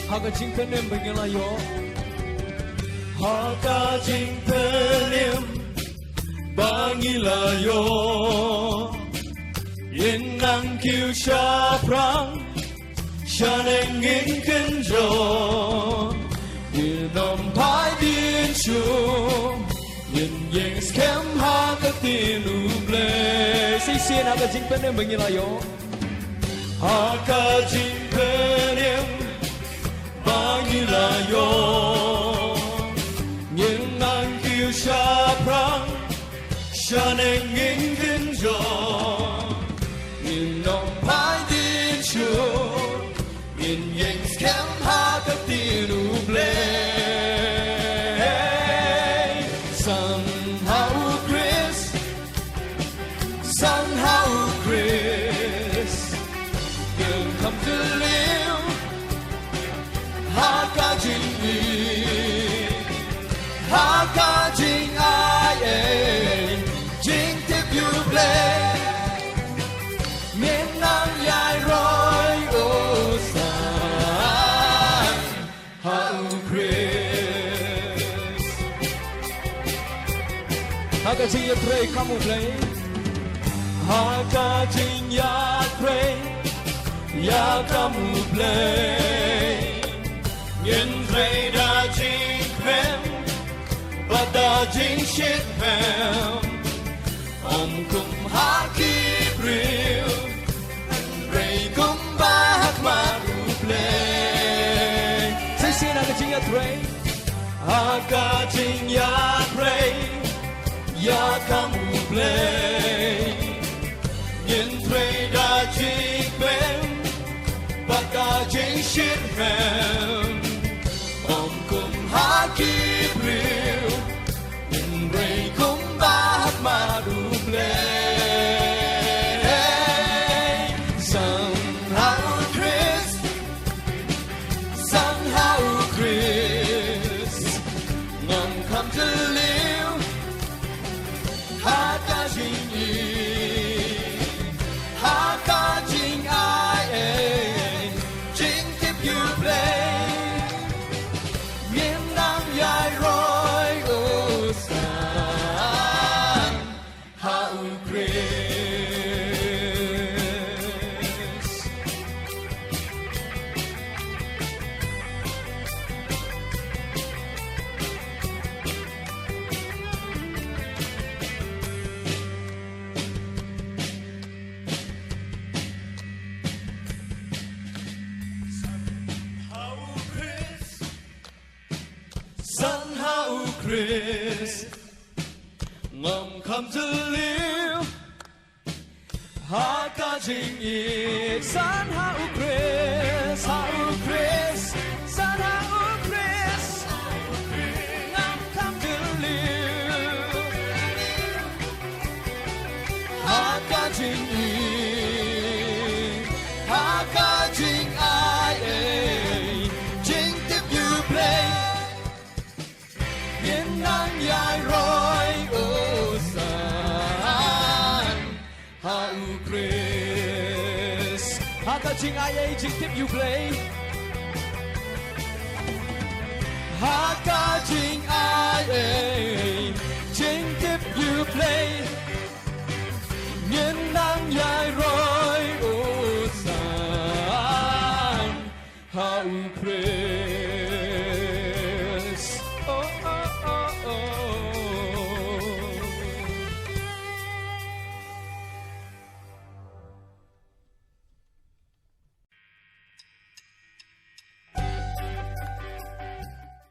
하가 징표님 begelayo Haka jingpelim bangilayo Yen nang kiu sha prang Shaneng in kenjo Yen nom pai din chu Yen yeng skem haka tin uble Sisian haga 징표님 begelayo Haka jingpelim bangilayo Yen nang kiu sha prang Shaneng in kenjo Yen nom pai din chu Yen yeng skem haka tin uble Somehow Chris You'll come to live Haka jing yi Haka jing ai Jing tip you play Miền Nam dài rồi ô san Hao Chris 하가 징야 pray kamu play Haka jing ya pray Ya kamu play Nhân play da jing pem But da jing shit pem Om kum haki bril Ray kum bahak maru play Sisian haga 징야 pray Haka jing ya pray Ya kamu play Nhân play da jing pem But da jing shit pem Om kum haki bril Ray kum bahak maru play Somehow Chris Ngom come to live Haka jing yi Haka jing ai Jing tip you play Miền Nam dài rồi ô san Hao Chris Somehow Chris Ngom come to live Haka jing yi San hao Chris San hao Chris Ngam come to live Haka jing yi Haka jing ai Jing tip you play Miền Nam dài rồi ô san Hao Chris 하가 징 아예 징팁 you play Haka jing ai Jing tip you play Miền Nam dài rồi ô san Hao Chris